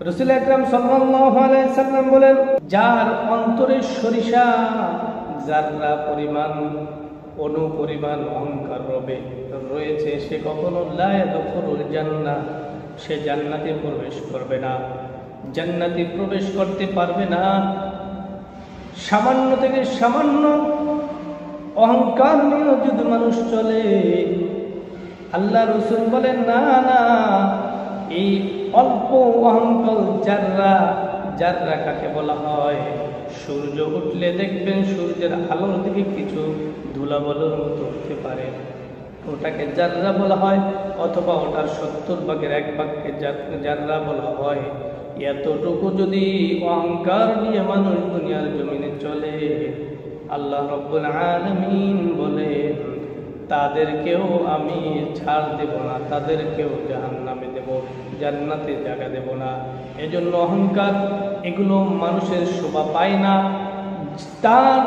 রাসূল আকরাম সাল্লাল্লাহু আলাইহি সাল্লাম বলেন, যার অন্তরে সরিষা যাররা পরিমাণ অনুপরিমাণ অহংকার রয়েছে, সে কখনো লা ইয়াদখুলুল জান্নাহ, সে জান্নাতে প্রবেশ করবে না, জান্নাতে প্রবেশ করতে পারবে না। সামান্য থেকে সামান্য অহংকার নিয়ে যদি মানুষ চলে, আল্লাহ রাসূল বলেন না না, এই অল্প অহংকার যাররা কাকে বলা হয়, সূর্য উঠলে দেখবেন সূর্যের আলোর দিকে কিছু ধুলাবালুর মতো উঠতে পারে, ওটাকে যাররা বলা হয়, অথবা ওটার 70 ভাগের 1 ভাগকে যাররা বলা হয়। এতটুকু যদি অহংকার নিয়ে মানুষ দুনিয়ার জমিনে চলে, আল্লাহ রাব্বুল আলামিন বলেন, তাদেরকেও আমি ছাড় দেব না, তাদেরকেও জাহান্নামে দেব, জান্নাতে জায়গা দেব না। এজন্য অহংকার এগুলো মানুষের শোভা পায় না। তার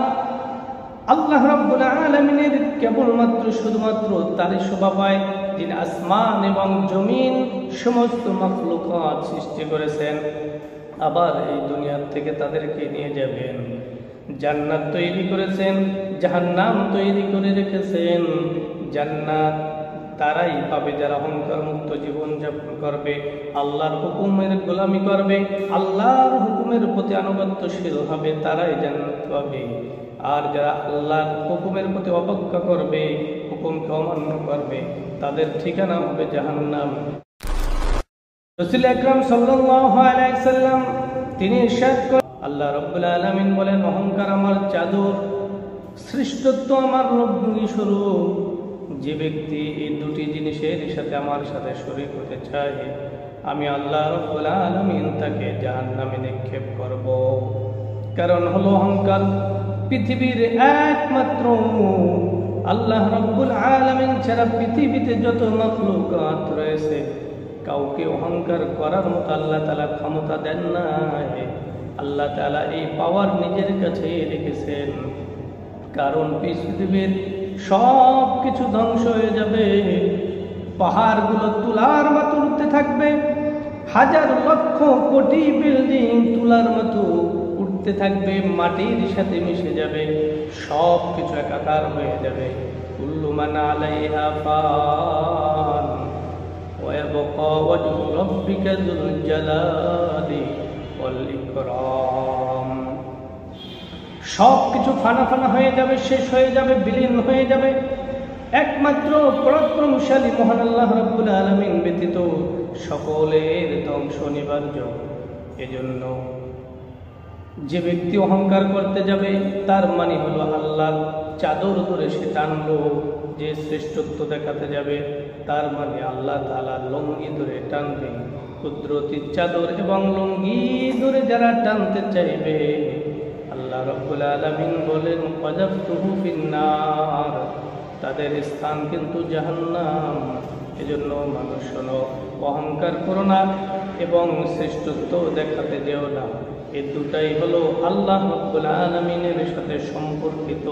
আল্লাহ রাব্বুল আলামিনের কেবলমাত্র শুধুমাত্র তারই শোভা পায়, যিনি আসমান এবং জমিন সমস্ত মাখলুকাত সৃষ্টি করেছেন। আবার এই দুনিয়ার থেকে তাদেরকে নিয়ে যাবেন, জান্নাত তৈরি করেছেন, জাহান্নাম তৈরি করে রেখেছেন। জান্নাত তারাই পাবে যারা অহংকার মুক্ত জীবন যাপন করবে, আল্লাহর হুকুমের গোলামি করবে, আল্লাহর হুকুমের প্রতি আনুগত্যশীল হবে, তারাই জান্নাত পাবে। আর যারা আল্লাহর হুকুমের প্রতি অবজ্ঞা করবে, হুকুমকে অমান্য করবে, তাদের ঠিকানা হবে জাহান্নাম। রাসূল আকরাম সাল্লাল্লাহু আলাইহি সাল্লাম তিনি ইরশাদ করেন, আল্লাহ রাব্বুল আলামিন বলেন, অহংকার আমার চাদর, শ্রেষ্ঠত্ব আমার লগ্নি স্বরূপ। যে ব্যক্তি এই দুটি জিনিসের সাথে আমার সাথে শরীক হতে চায়, আমি আল্লাহ রাব্বুল আলামিন তাকে জাহান্নামে নিক্ষেপ করব। কারণ হলো অহংকার পৃথিবীর একমাত্র, আল্লাহ রাব্বুল আলামিন ছাড়া পৃথিবীতে যত মাখলুকাত রয়েছে, কাউকে অহংকার করার মতো আল্লাহ তাআলা ক্ষমতা দেন নাই। আল্লাহ তাআলা এই পাওয়ার নিজের কাছে রেখেছেন। কারণ পৃথিবীর সব কিছু ধ্বংস হয়ে যাবে, পাহাড়গুলো তুলার মতো উঠতে থাকবে, হাজার লক্ষ কোটি বিল্ডিং তুলার মতো উঠতে থাকবে, মাটির সাথে মিশে যাবে, সব কিছু একাকার হয়ে যাবে। কুল্লু মান আলাইহা ফান ওয়া ইয়াবকা ওয়াজহু রাব্বিকা যুল জালালি ওয়াল ইকরাম। সব কিছু ফানা ফানা হয়ে যাবে, শেষ হয়ে যাবে, বিলীন হয়ে যাবে। একমাত্র পরাক্রমশালী মহান আল্লাহ রাব্বুল আলামিন ব্যতীত সকলের ধ্বংস অনিবার্য। এজন্য যে ব্যক্তি অহংকার করতে যাবে, তার মানে হলো আল্লাহর চাদর ধরে সে টানলো। যে শ্রেষ্ঠত্ব দেখাতে যাবে, তার মানে আল্লাহ তাআলার লুঙ্গি ধরে টানবে। কুদরতি চাদর এবং লুঙ্গি ধরে যারা টানতে চাইবে, আল্লাহ রাব্বুল আলামিন বলেন, ফাযাফতুহু ফিন্নার, তাদের স্থান কিন্তু জাহান্নাম। এজন্য মানুষ শোনো, অহংকার করো না এবং শ্রেষ্ঠত্ব দেখাতে যেও না। এই দুটাই হলো আল্লাহ রাব্বুল আলামিনের সাথে সম্পর্কিত।